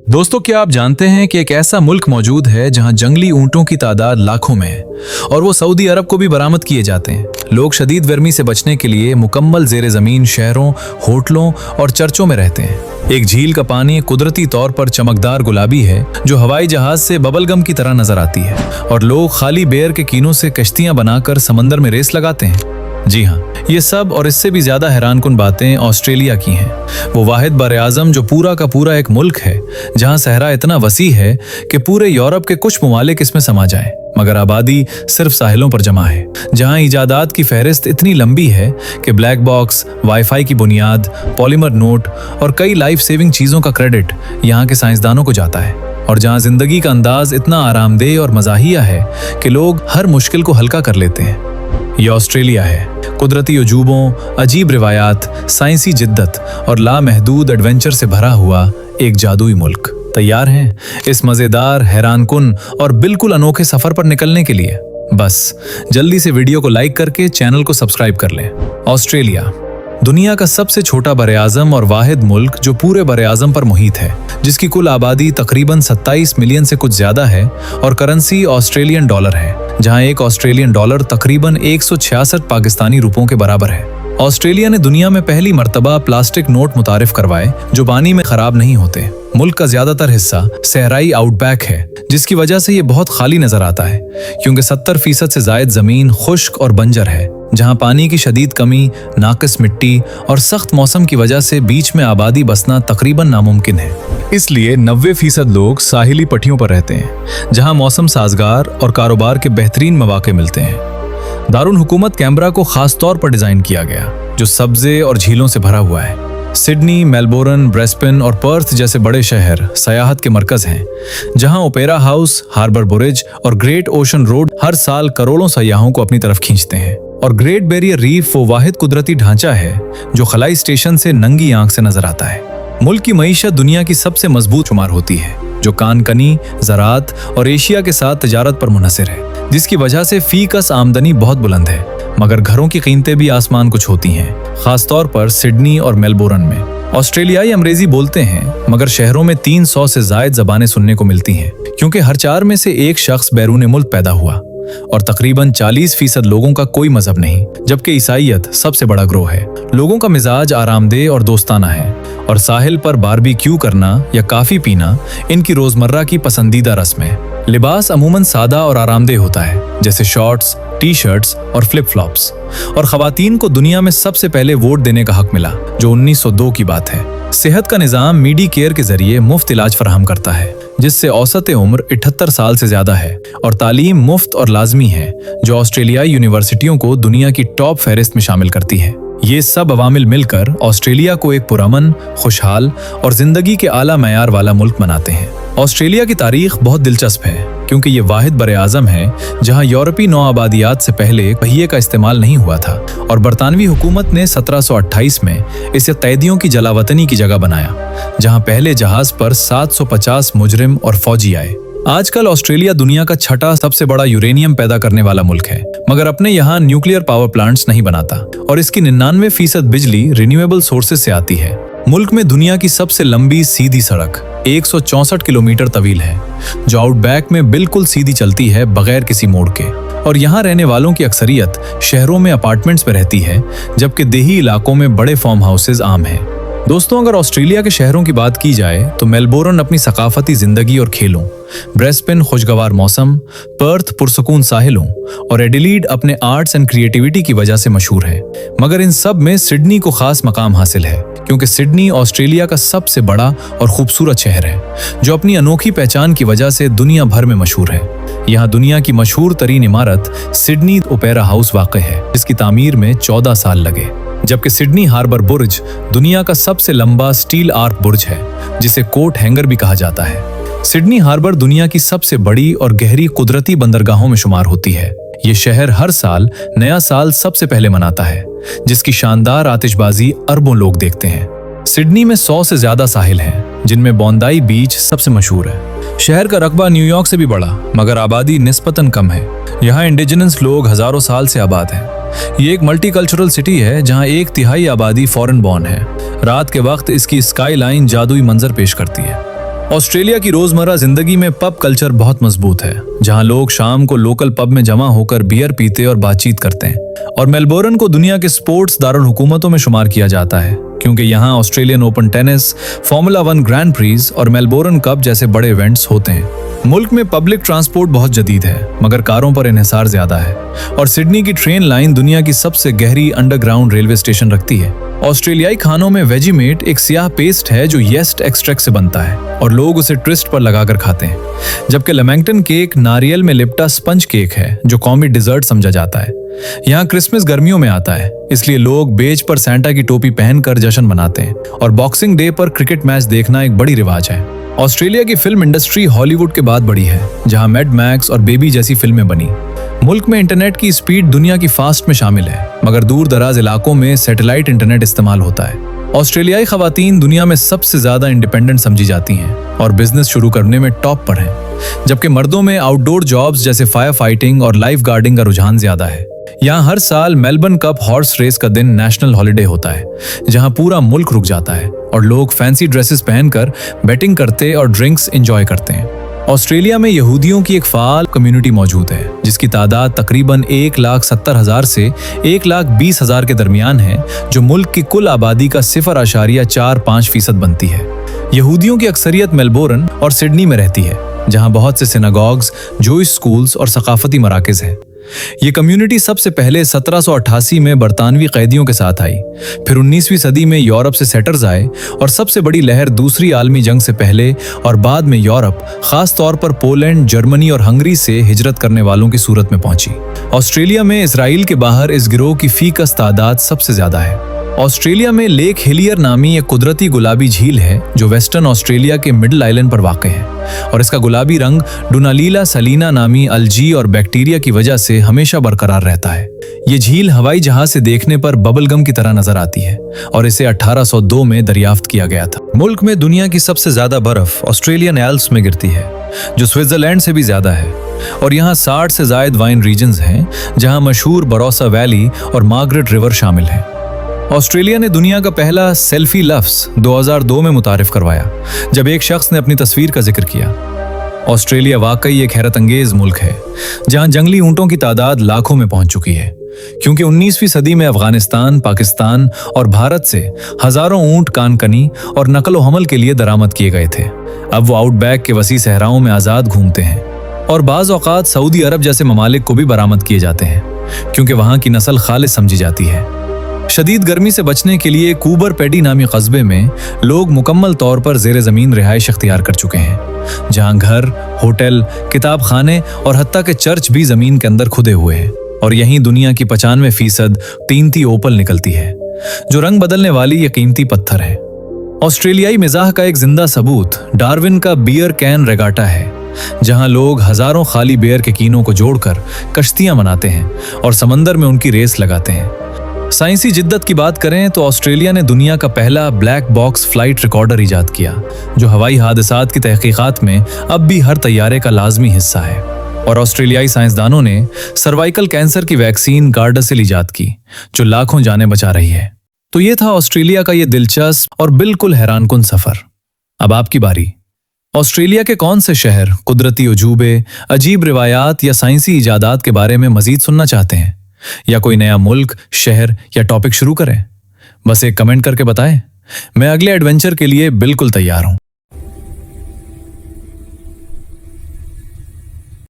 दोस्तों, क्या आप जानते हैं कि एक ऐसा मुल्क मौजूद है जहां जंगली ऊंटों की तादाद लाखों में है और वो सऊदी अरब को भी बरामद किए जाते हैं। लोग शदीद गर्मी से बचने के लिए मुकम्मल जेर जमीन शहरों, होटलों और चर्चों में रहते हैं। एक झील का पानी कुदरती तौर पर चमकदार गुलाबी है जो हवाई जहाज से बबलगम की तरह नजर आती है और लोग खाली बेर के कीनों से कश्तियां बनाकर समंदर में रेस लगाते हैं। जी हाँ, ये सब और इससे भी ज्यादा हैरानकुन बातें ऑस्ट्रेलिया की हैं। वो वाहिद बर-ए-आज़म जो पूरा का पूरा एक मुल्क है जहां सहरा इतना वसी है कि पूरे यूरोप के कुछ ममालिक इसमें समा जाएं, मगर आबादी सिर्फ साहिलों पर जमा है। जहां इजादात की फहरिस्त इतनी लंबी है कि ब्लैक बॉक्स, वाईफाई की बुनियाद, पॉलीमर नोट और कई लाइफ सेविंग चीजों का क्रेडिट यहाँ के साइंसदानों को जाता है। और जहां जिंदगी का अंदाज इतना आरामदेह और मज़ाहिया है कि लोग हर मुश्किल को हल्का कर लेते हैं। ये ऑस्ट्रेलिया है, कुदरती अजूबों, अजीब रिवायात, साइंसी जिद्दत और लामहदूद एडवेंचर से भरा हुआ एक जादुई मुल्क। तैयार हैं इस मजेदार, हैरानकुन और बिल्कुल अनोखे सफर पर निकलने के लिए? बस जल्दी से वीडियो को लाइक करके चैनल को सब्सक्राइब कर लें। ऑस्ट्रेलिया दुनिया का सबसे छोटा बर-ए-आज़म और वाहिद मुल्क जो पूरे बर-ए-आज़म पर मुहित है, जिसकी कुल आबादी तकरीबन 27 मिलियन से कुछ ज्यादा है और करेंसी ऑस्ट्रेलियन डॉलर है, जहां एक ऑस्ट्रेलियन डॉलर तकरीबन 166 पाकिस्तानी रुपयों के बराबर है। ऑस्ट्रेलिया ने दुनिया में पहली मर्तबा प्लास्टिक नोट मुतारिफ करवाए जो पानी में खराब नहीं होते। मुल्क का ज्यादातर हिस्सा सहराई आउटबैक है, जिसकी वजह से ये बहुत खाली नजर आता है क्योंकि 70% से जायद जमीन खुश्क और बंजर है, जहां पानी की शदीद कमी, नाकिस मिट्टी और सख्त मौसम की वजह से बीच में आबादी बसना तकरीबन नामुमकिन है। इसलिए 90% लोग साहिली पट्टियों पर रहते हैं, जहां मौसम साजगार और कारोबार के बेहतरीन मौके मिलते हैं। दारुल हुकूमत कैनबरा को खास तौर पर डिजाइन किया गया, जो सब्जे और झीलों से भरा हुआ है। सिडनी, मेलबोर्न, ब्रिस्बेन और पर्थ जैसे बड़े शहर सयाहत के मरकज हैं, जहां ओपेरा हाउस, हार्बर ब्रिज और ग्रेट ओशन रोड हर साल करोड़ों सयाहों को अपनी तरफ खींचते हैं। और ग्रेट बैरियर रीफ वो वाहिद कुदरती ढांचा है जो खलाई स्टेशन से नंगी आंख से नजर आता है। मुल्क की मईशत दुनिया की सबसे मजबूत शुमार होती है, जो कानकनी, ज़राअत और एशिया के साथ तजारत पर मुनहसिर है, जिसकी वजह से फी कस आमदनी बहुत बुलंद है। मगर घरों की कीमतें भी आसमान को छूती हैं, खासतौर पर सिडनी और मेलबोर्न में। ऑस्ट्रेलियाई अंग्रेजी बोलते हैं, मगर शहरों में 300 से जायद जबानें सुनने को मिलती हैं, क्योंकि हर 4 में से एक शख्स बैरून मुल्क पैदा हुआ और तकरीबन 40% लोगों का कोई मजहब नहीं, जबकि ईसाईयत सबसे बड़ा ग्रोह है। लोगों का मिजाज आरामदेह और दोस्ताना है और साहिल पर बारबेक्यू करना या काफी पीना इनकी रोजमर्रा की पसंदीदा रस्म है। लिबास अमूमन सादा और आरामदेह होता है, जैसे शॉर्ट्स, टी शर्ट्स और फ्लिप फ्लॉप्स। और खवातीन को दुनिया में सबसे पहले वोट देने का हक मिला, जो 1902 की बात है। सेहत का निज़ाम मीडी केयर के जरिए मुफ्त इलाज फराहम करता है, जिससे औसत उम्र 78 साल से ज्यादा है। और तालीम मुफ्त और लाजमी है, जो ऑस्ट्रेलियाई यूनिवर्सिटियों को दुनिया की टॉप फहरिस्त में शामिल करती है। ये सब अवामिल मिलकर ऑस्ट्रेलिया को एक पुरअमन, खुशहाल और जिंदगी के आला मयार वाला मुल्क बनाते हैं। ऑस्ट्रेलिया की तारीख बहुत दिलचस्प है, क्योंकि ये वाहिद बर-ए-आज़म है जहां यूरोपी नौआबादियात से पहले पहिए का इस्तेमाल नहीं हुआ था और बरतानवी हुकूमत ने 1728 में इसे कैदियों की जलावतनी की जगह बनाया, जहां पहले जहाज पर 750 मुजरिम और फौजी आए। आजकल ऑस्ट्रेलिया दुनिया का 6ठा सबसे बड़ा यूरेनियम पैदा करने वाला मुल्क है, मगर अपने यहाँ न्यूक्लियर पावर प्लांट्स नहीं बनाता और इसकी 99% बिजली रिन्यूएबल सोर्सेज से आती है। मुल्क में दुनिया की सबसे लंबी सीधी सड़क 164 किलोमीटर तवील है, जो आउटबैक में बिल्कुल सीधी चलती है बगैर किसी मोड़ के। और यहाँ रहने वालों की अक्सरियत शहरों में अपार्टमेंट्स में रहती है, जबकि देही इलाकों में बड़े फार्म हाउसेज आम हैं। दोस्तों, अगर ऑस्ट्रेलिया के शहरों की बात की जाए तो मेलबोर्न अपनी सकाफती जिंदगी और खेलों, ब्रिस्बेन खुशगवार मौसम, पर्थ पुरसकून साहिलों और एडिलीड अपने आर्ट्स एंड क्रिएटिविटी की वजह से मशहूर है। मगर इन सब में सिडनी को खास मकाम हासिल है, क्योंकि सिडनी ऑस्ट्रेलिया का सबसे बड़ा और खूबसूरत शहर है, जो अपनी अनोखी पहचान की वजह से दुनिया भर में मशहूर है। यहाँ दुनिया की मशहूर तरीन इमारत सिडनी ओपेरा हाउस वाक़ है, जिसकी तामीर में 14 साल लगे। जबकि सिडनी हार्बर बुर्ज दुनिया का सबसे लंबा स्टील आर्क बुर्ज है, जिसे कोट हैंगर भी कहा जाता है। सिडनी हार्बर दुनिया की सबसे बड़ी और गहरी कुदरती बंदरगाहों में शुमार होती है। ये शहर हर साल नया साल सबसे पहले मनाता है, जिसकी शानदार आतिशबाजी अरबों लोग देखते हैं। सिडनी में 100 से ज्यादा साहिल हैं, जिनमें बोंदाई बीच सबसे मशहूर है। शहर का रकबा न्यूयॉर्क से भी बड़ा, मगर आबादी निस्बतन कम है। यहाँ इंडिजिनस लोग हजारों साल से आबाद हैं। ये एक मल्टीकल्चरल सिटी है जहां 1/3 आबादी फॉरेन बॉर्न है। रात के वक्त इसकी स्काई लाइन जादुई मंजर पेश करती है। ऑस्ट्रेलिया की रोजमर्रा जिंदगी में पब कल्चर बहुत मजबूत है, जहां लोग शाम को लोकल पब में जमा होकर बियर पीते और बातचीत करते हैं। और मेलबोर्न को दुनिया के स्पोर्ट्स दारुल हुकूमतों में शुमार किया जाता है, क्योंकि यहाँ Australian Open tennis, Formula 1 grand prix और मेलबोर्न कप जैसे बड़े इवेंट्स होते हैं। मुल्क में पब्लिक ट्रांसपोर्ट बहुत जदीद है, मगर कारों पर इन्हिसार ज्यादा है। और सिडनी की ट्रेन लाइन दुनिया की सबसे गहरी अंडरग्राउंड रेलवे स्टेशन रखती है। ऑस्ट्रेलियाई खानों में वेजीमेट एक सियाह पेस्ट है जो येस्ट एक्सट्रैक्ट से बनता है और लोग उसे ट्विस्ट पर लगाकर खाते हैं, जबकि लेमेंगटन केक नारियल में लिपटा स्पंज केक है जो कौमी डिजर्ट समझा जाता है। यहाँ क्रिसमस गर्मियों में आता है, इसलिए लोग बेज पर सैंटा की टोपी पहनकर जश्न मनाते हैं और बॉक्सिंग डे पर क्रिकेट मैच देखना एक बड़ी रिवाज है। ऑस्ट्रेलिया की फिल्म इंडस्ट्री हॉलीवुड के बाद बड़ी है, जहां मैड मैक्स और बेबी जैसी फिल्में बनी। मुल्क में इंटरनेट की स्पीड दुनिया की फास्ट में शामिल है, मगर दूर दराज इलाकों में सैटेलाइट इंटरनेट इस्तेमाल होता है। ऑस्ट्रेलियाई खवातीन दुनिया में सबसे ज्यादा इंडिपेंडेंट समझी जाती हैं और बिजनेस शुरू करने में टॉप पर हैं, जबकि मर्दों में आउटडोर जॉब्स जैसे फायर फाइटिंग और लाइफ गार्डिंग का रुझान ज्यादा है। यहाँ हर साल मेलबर्न कप हॉर्स रेस का दिन नेशनल हॉलिडे होता है, जहाँ पूरा मुल्क रुक जाता है और लोग फैंसी ड्रेसेस पहनकर बैटिंग करते और ड्रिंक्स एंजॉय करते हैं। ऑस्ट्रेलिया में यहूदियों की एक फाल कम्युनिटी मौजूद है, जिसकी तादाद तकरीबन 1,70,000 से 1,20,000 के दरमियान है, जो मुल्क की कुल आबादी का 0.45% बनती है। यहूदियों की अक्सरियत मेलबोर्न और सिडनी में रहती है, जहाँ बहुत से सिनागॉग्स, जूइश स्कूल्स और सकाफती मराकज हैं। ये कम्युनिटी सबसे पहले 1788 में बरतानवी कैदियों के साथ आई, फिर 19वीं सदी में यूरोप से सेटर्स आए और सबसे बड़ी लहर दूसरी आलमी जंग से पहले और बाद में यूरोप, खास तौर पर पोलैंड, जर्मनी और हंगरी से हिजरत करने वालों की सूरत में पहुंची। ऑस्ट्रेलिया में इसराइल के बाहर इस गिरोह की फीकस तादाद सबसे ज्यादा है। ऑस्ट्रेलिया में लेक हिलियर नामी एक कुदरती गुलाबी झील है जो वेस्टर्न ऑस्ट्रेलिया के मिडल आइलैंड पर वाक़ है, और इसका गुलाबी रंग डुनालीला सलीना नामी अलजी और बैक्टीरिया की वजह से हमेशा बरकरार रहता है। ये झील हवाई जहाज से देखने पर बबलगम की तरह नजर आती है और इसे 1802 में दरियाफ्त किया गया था। मुल्क में दुनिया की सबसे ज्यादा बर्फ ऑस्ट्रेलियन एल्प्स में गिरती है, जो स्विट्जरलैंड से भी ज्यादा है। और यहाँ 60 से जायद वाइन रीजन्स हैं, जहाँ मशहूर बरोसा वैली और मार्गरेट रिवर शामिल है। ऑस्ट्रेलिया ने दुनिया का पहला सेल्फी लफ्ज 2002 में मुतारिफ करवाया, जब एक शख्स ने अपनी तस्वीर का जिक्र किया। ऑस्ट्रेलिया वाकई एक हैरत अंगेज मुल्क है, जहां जंगली ऊंटों की तादाद लाखों में पहुंच चुकी है, क्योंकि 19वीं सदी में अफगानिस्तान, पाकिस्तान और भारत से हजारों ऊंट कानकनी और नकलो हमल के लिए दरामद किए गए थे। अब वो आउटबैक के वसी सहराओं में आज़ाद घूमते हैं और बाज़ औक़ात सऊदी अरब जैसे ममालिक को भी बरामद किए जाते हैं, क्योंकि वहाँ की नस्ल खालिस समझी जाती है। शदीद गर्मी से बचने के लिए कूबर पेडी नामी कस्बे में लोग मुकम्मल तौर पर जेर ज़मीन रिहाइश अख्तियार कर चुके हैं, जहाँ घर, होटल, किताब खाने और हत्ता के चर्च भी ज़मीन के अंदर खुदे हुए हैं। और यहीं दुनिया की 95% कीमती ओपल निकलती है, जो रंग बदलने वाली ये कीमती पत्थर है। ऑस्ट्रेलियाई मिजाह का एक जिंदा सबूत डार्विन का बियर कैन रेगाटा है, जहां लोग हजारों खाली बियर के कीनों को जोड़कर कश्तियां मनाते हैं और समंदर में उनकी रेस लगाते हैं। साइंसी जिद्दत की बात करें तो ऑस्ट्रेलिया ने दुनिया का पहला ब्लैक बॉक्स फ्लाइट रिकॉर्डर इजाद किया, जो हवाई हादसात की तहकीकात में अब भी हर तैयारे का लाजमी हिस्सा है। और ऑस्ट्रेलियाई साइंसदानों ने सर्वाइकल कैंसर की वैक्सीन गार्डासिल इजाद की, जो लाखों जानें बचा रही है। तो ये था ऑस्ट्रेलिया का ये दिलचस्प और बिल्कुल हैरानकुन सफर। अब आपकी बारी। ऑस्ट्रेलिया के कौन से शहर, कुदरती अजूबे, अजीब रिवायात या साइंसी इजादात के बारे में मजीद सुनना चाहते हैं, या कोई नया मुल्क, शहर या टॉपिक शुरू करें? बस एक कमेंट करके बताएं। मैं अगले एडवेंचर के लिए बिल्कुल तैयार हूं।